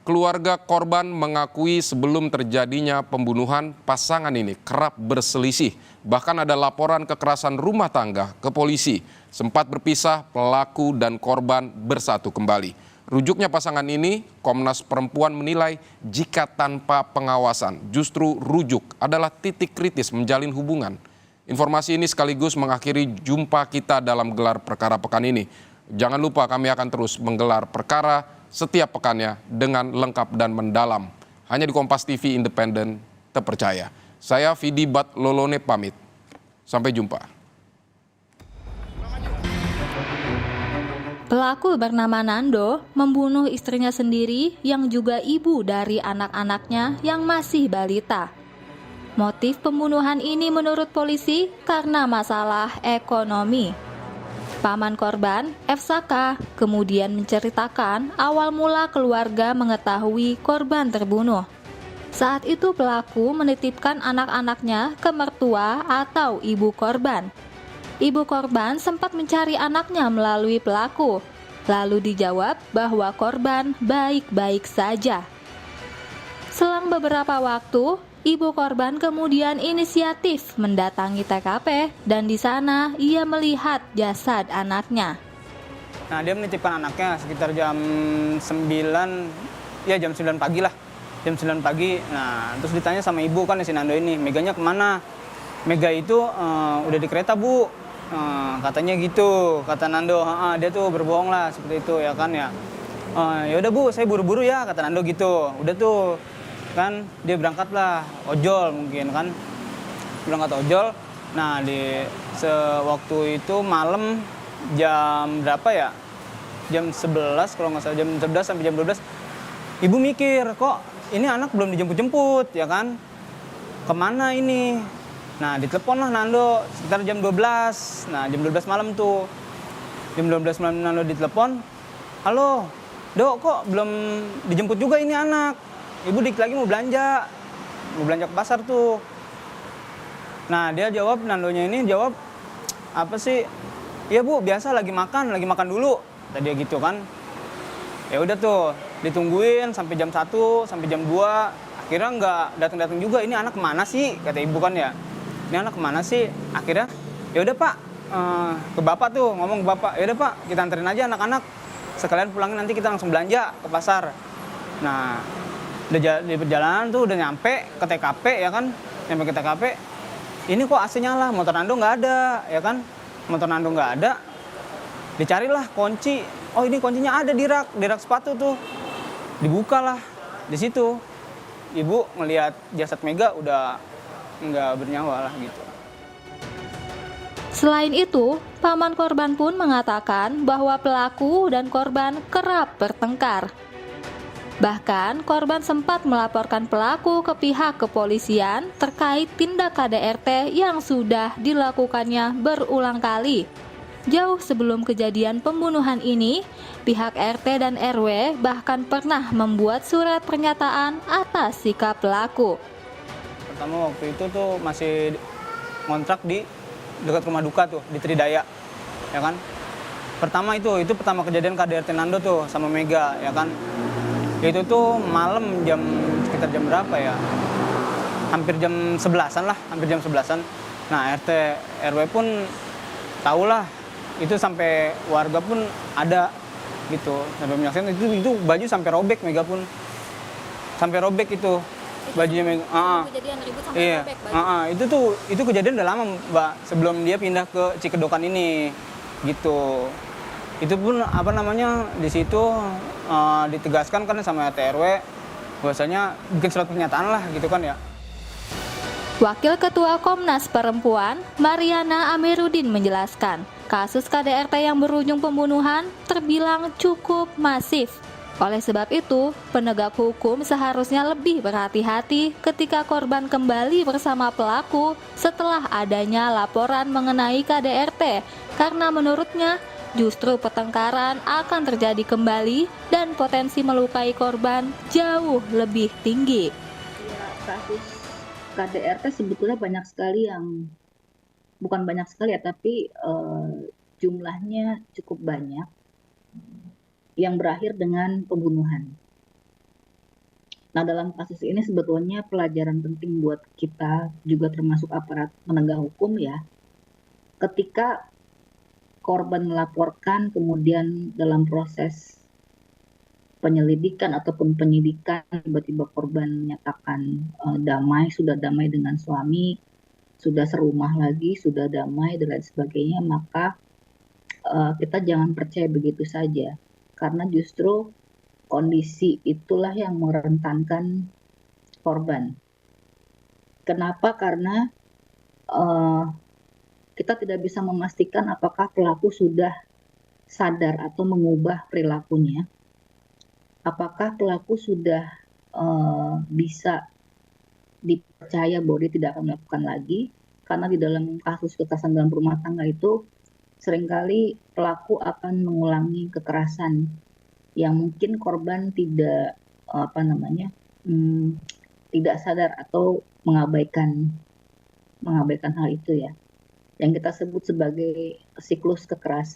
Keluarga korban mengakui sebelum terjadinya pembunuhan, pasangan ini kerap berselisih. Bahkan ada laporan kekerasan rumah tangga ke polisi. Sempat berpisah, pelaku dan korban bersatu kembali. Rujuknya pasangan ini, Komnas Perempuan menilai jika tanpa pengawasan, justru rujuk adalah titik kritis menjalin hubungan. Informasi ini sekaligus mengakhiri jumpa kita dalam gelar perkara pekan ini. Jangan lupa kami akan terus menggelar perkara setiap pekannya dengan lengkap dan mendalam. Hanya di Kompas TV Independen Terpercaya. Saya Vidi Batlolone pamit. Sampai jumpa. Pelaku bernama Nando membunuh istrinya sendiri yang juga ibu dari anak-anaknya yang masih balita. Motif pembunuhan ini menurut polisi karena masalah ekonomi. Paman korban, FSK, kemudian menceritakan awal mula keluarga mengetahui korban terbunuh. Saat itu pelaku menitipkan anak-anaknya ke mertua atau ibu korban. Ibu korban sempat mencari anaknya melalui pelaku, lalu dijawab bahwa korban baik-baik saja. Selang beberapa waktu, ibu korban kemudian inisiatif mendatangi TKP dan di sana ia melihat jasad anaknya. Nah, dia menitipkan anaknya sekitar jam 9, ya jam 9 pagi lah. Jam 9 pagi, nah terus ditanya sama ibu kan si Nando ini, Meganya kemana? Mega itu udah di kereta bu, katanya gitu, kata Nando. Dia tuh berbohong lah seperti itu ya kan ya. Ya udah bu, saya buru-buru ya, kata Nando gitu. Udah tuh kan dia berangkat lah ojol mungkin kan, berangkat ojol. Nah di sewaktu itu malam jam berapa ya, jam 11 kalau nggak salah, jam 11 sampai jam 12 ibu mikir kok ini anak belum dijemput-jemput ya kan, kemana ini. Nah ditelepon lah Nando sekitar jam 12, nah jam 12 malam tuh, jam 12 malam Nando ditelepon, halo Dok, kok belum dijemput juga ini anak, ibu dikit lagi mau belanja ke pasar tuh. Nah dia jawab, Nandonya ini jawab apa sih, iya bu biasa lagi makan dulu, tadi dia gitu kan. Ya udah tuh ditungguin sampai jam 1 sampai jam 2, akhirnya nggak datang juga. Ini anak kemana sih, kata ibu kan ya, ini anak kemana sih. Akhirnya ya udah pak, ke bapak tuh ngomong ke bapak, ya udah pak kita anterin aja anak-anak sekalian pulangin, nanti kita langsung belanja ke pasar. Nah di perjalanan tuh udah nyampe ke TKP ya kan, nyampe ke TKP ini kok AC nyala, motor Nando nggak ada ya kan, motor Nando nggak ada. Dicarilah kunci, oh ini kuncinya ada di rak sepatu tuh, dibukalah. Di situ ibu ngelihat jasad Mega udah nggak bernyawa lah gitu. Selain itu, paman korban pun mengatakan bahwa pelaku dan korban kerap bertengkar. Bahkan korban sempat melaporkan pelaku ke pihak kepolisian terkait tindak KDRT yang sudah dilakukannya berulang kali. Jauh sebelum kejadian pembunuhan ini, pihak RT dan RW bahkan pernah membuat surat pernyataan atas sikap pelaku. Pertama waktu itu tuh masih ngontrak di dekat rumah duka tuh, di Tridaya, ya kan. Pertama itu pertama kejadian KDRT Nando tuh sama Mega, ya kan. Itu tuh malam sekitar jam berapa ya? Hampir jam 11-an lah, hampir jam 11-an. Nah RT RW pun tahulah, itu sampai warga pun ada gitu, sampai menyaksikan itu baju sampai robek, Mega pun sampai robek itu bajunya Mega. Kejadian ribut sampai Iya. robek baju. Itu kejadian udah lama Mbak, sebelum dia pindah ke Cikedokan ini gitu. Itu pun di situ ditegaskan kan sama RT RW bahwasanya bikin surat pernyataan lah gitu kan ya. Wakil Ketua Komnas Perempuan, Mariana Amiruddin menjelaskan, kasus KDRT yang berujung pembunuhan terbilang cukup masif. Oleh sebab itu, penegak hukum seharusnya lebih berhati-hati ketika korban kembali bersama pelaku setelah adanya laporan mengenai KDRT, karena menurutnya justru pertengkaran akan terjadi kembali dan potensi melukai korban jauh lebih tinggi. Kasus KDRT sebetulnya banyak sekali yang, bukan banyak sekali ya, tapi jumlahnya cukup banyak yang berakhir dengan pembunuhan. Nah, dalam kasus ini sebetulnya pelajaran penting buat kita juga termasuk aparat penegak hukum ya. Ketika korban melaporkan, kemudian dalam proses penyelidikan ataupun penyidikan tiba-tiba korban menyatakan damai, sudah damai dengan suami, sudah serumah lagi, sudah damai dan lain sebagainya, maka kita jangan percaya begitu saja. Karena justru kondisi itulah yang merentankan korban. Kenapa? Karena kita tidak bisa memastikan apakah pelaku sudah sadar atau mengubah perilakunya. Apakah pelaku sudah bisa dipercaya bahwa dia tidak akan melakukan lagi, karena di dalam kasus kekerasan dalam rumah tangga itu seringkali pelaku akan mengulangi kekerasan yang mungkin korban tidak tidak sadar atau mengabaikan hal itu ya, yang kita sebut sebagai siklus kekerasan.